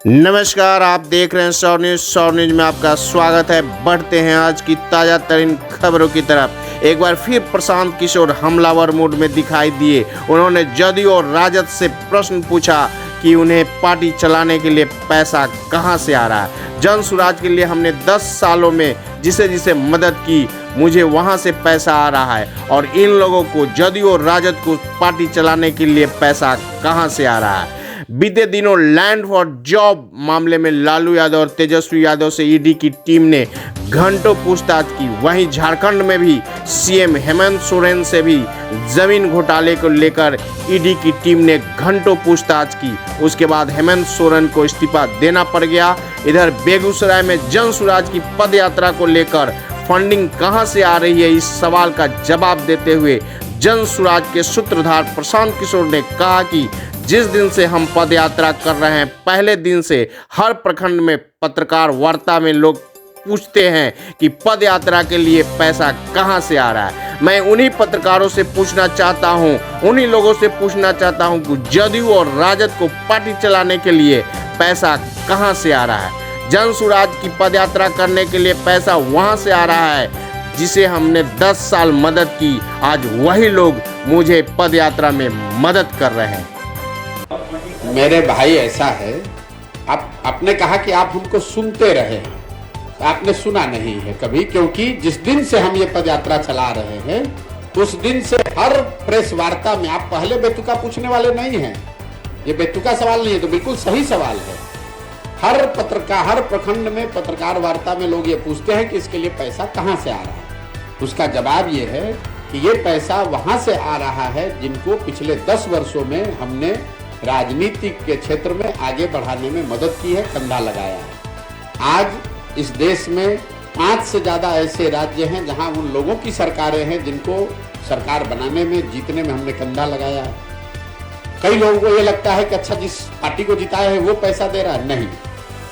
नमस्कार, आप देख रहे हैं सौर न्यूज में आपका स्वागत है। बढ़ते हैं आज की ताज़ा तरीन खबरों की तरफ। एक बार फिर प्रशांत किशोर हमलावर मूड में दिखाई दिए। उन्होंने जदयू और राजद से प्रश्न पूछा कि उन्हें पार्टी चलाने के लिए पैसा कहां से आ रहा है। जन सुराज के लिए हमने 10 सालों में जिसे जिसे मदद की, मुझे वहां से पैसा आ रहा है, और इन लोगों को जदयू और राजद को पार्टी चलाने के लिए पैसा कहां से आ रहा है। बीते दिनों लैंड फॉर जॉब मामले में लालू यादव और तेजस्वी यादव से ईडी की टीम ने घंटों पूछताछ की। वहीं झारखंड में भी सीएम हेमंत सोरेन से भी जमीन घोटाले को लेकर ईडी की टीम ने घंटों पूछताछ की। उसके बाद हेमंत सोरेन को इस्तीफा देना पड़ गया। इधर बेगूसराय में जन सुराज की पद यात्रा को लेकर फंडिंग कहां से आ रही है, इस सवाल का जवाब देते हुए जन सुराज के सूत्रधार प्रशांत किशोर ने कहा कि जिस दिन से हम पद यात्रा कर रहे हैं, पहले दिन से हर प्रखंड में पत्रकार वार्ता में लोग पूछते हैं कि पद यात्रा के लिए पैसा कहां से आ रहा है। मैं उन्हीं पत्रकारों से पूछना चाहता हूं, उन्हीं लोगों से पूछना चाहता हूं कि जदयू और राजद को पार्टी चलाने के लिए पैसा कहां से आ रहा है। जन सुराज की पद यात्रा करने के लिए पैसा वहां से आ रहा है जिसे हमने 10 साल मदद की। आज वही लोग मुझे पद यात्रा में मदद कर रहे हैं। मेरे भाई, ऐसा है, आपने कहा कि आप हमको सुनते रहे, आपने सुना नहीं है कभी, क्योंकि जिस दिन से हम ये पदयात्रा चला रहे हैं उस दिन से हर प्रेस वार्ता में आप पहले बेतुका पूछने वाले नहीं हैं। ये बेतुका सवाल नहीं है, तो बिल्कुल सही सवाल है। हर प्रखंड में पत्रकार वार्ता में लोग ये पूछते हैं कि इसके लिए पैसा कहां से आ रहा है। उसका जवाब ये है कि ये पैसा वहां से आ रहा है जिनको पिछले 10 वर्षों में हमने राजनीति के क्षेत्र में आगे बढ़ाने में मदद की है, कंधा लगाया है। आज इस देश में 5 से ज़्यादा ऐसे राज्य हैं जहां उन लोगों की सरकारें हैं जिनको सरकार बनाने में, जीतने में हमने कंधा लगाया है। कई लोगों को ये लगता है कि अच्छा, जिस पार्टी को जिताया है वो पैसा दे रहा है। नहीं,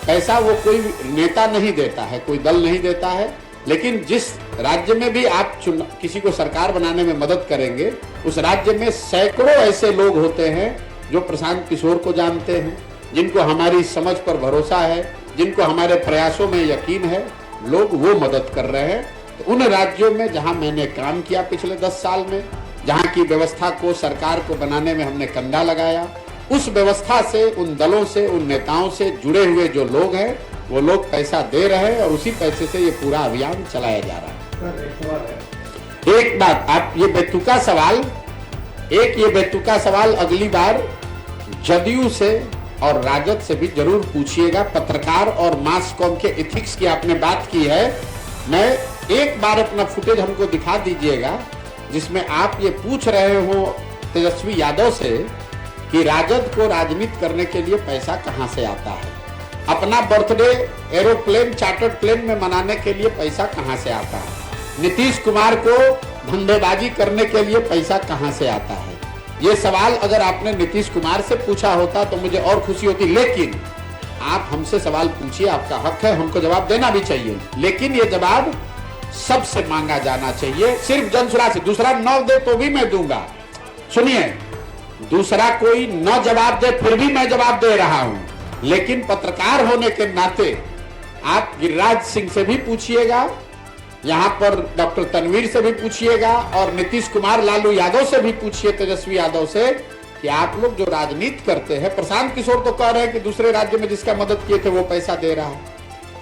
पैसा वो कोई नेता नहीं देता है, कोई दल नहीं देता है। लेकिन जिस राज्य में भी आप किसी को सरकार बनाने में मदद करेंगे, उस राज्य में सैकड़ों ऐसे लोग होते हैं जो प्रशांत किशोर को जानते हैं, जिनको हमारी समझ पर भरोसा है, जिनको हमारे प्रयासों में यकीन है, लोग वो मदद कर रहे हैं। तो उन राज्यों में जहां मैंने काम किया पिछले 10 साल में, जहां की व्यवस्था को, सरकार को बनाने में हमने कंधा लगाया, उस व्यवस्था से, उन दलों से, उन नेताओं से जुड़े हुए जो लोग हैं वो लोग पैसा दे रहे हैं और उसी पैसे से ये पूरा अभियान चलाया जा रहा है। एक बात, आप ये बेतुका सवाल अगली बार जदयू से और राजद से भी जरूर पूछिएगा। पत्रकार और मास कॉम के एथिक्स की आपने बात की है, मैं एक बार अपना फुटेज हमको दिखा दीजिएगा जिसमें आप ये पूछ रहे हो तेजस्वी यादव से कि राजद को राजनीति करने के लिए पैसा कहां से आता है, अपना बर्थडे एरोप्लेन, चार्टर्ड प्लेन में मनाने के लिए पैसा कहां से आता है, नीतीश कुमार को धंधेबाजी करने के लिए पैसा कहां से आता है। ये सवाल अगर आपने नीतीश कुमार से पूछा होता तो मुझे और खुशी होती, लेकिन आप हमसे सवाल पूछिए, आपका हक है, हमको जवाब देना भी चाहिए, लेकिन ये जवाब सबसे मांगा जाना चाहिए। सिर्फ जनसुराज से दूसरा न दे तो भी मैं दूंगा। सुनिए, दूसरा कोई न जवाब दे फिर भी मैं जवाब दे रहा हूं, लेकिन पत्रकार होने के नाते आप गिरिराज सिंह से भी पूछिएगा, यहां पर डॉक्टर तनवीर से भी पूछिएगा, और नीतीश कुमार, लालू यादव से भी पूछिए, तेजस्वी यादव से, कि आप लोग जो राजनीति करते हैं। प्रशांत किशोर तो कह रहे हैं कि दूसरे राज्य में जिसका मदद किए थे वो पैसा दे रहा है,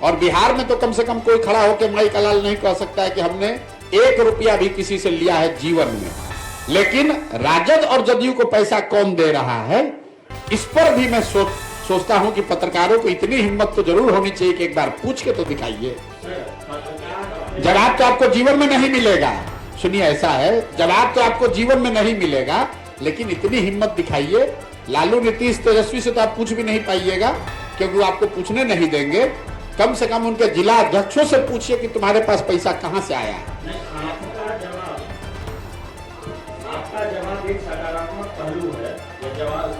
और बिहार में तो कम से कम कोई खड़ा होकर माई का लाल नहीं कह सकता है कि हमने 1 रुपया भी किसी से लिया है जीवन में। लेकिन राजद और जदयू को पैसा कौन दे रहा है, इस पर भी मैं सोचता हूं कि पत्रकारों को इतनी हिम्मत तो जरूर होनी चाहिए कि एक बार पूछ के तो दिखाइए। जवाब तो आपको जीवन में नहीं मिलेगा। सुनिए, ऐसा है, जवाब तो आपको जीवन में नहीं मिलेगा, लेकिन इतनी हिम्मत दिखाइए। लालू, नीतीश, तेजस्वी से तो आप पूछ भी नहीं पाइएगा, क्योंकि वो आपको पूछने नहीं देंगे। कम से कम उनके जिला अध्यक्षों से पूछिए कि तुम्हारे पास पैसा कहां से आया है। आपका जवाब एक सकारात्मक पहलू है, ये जवाब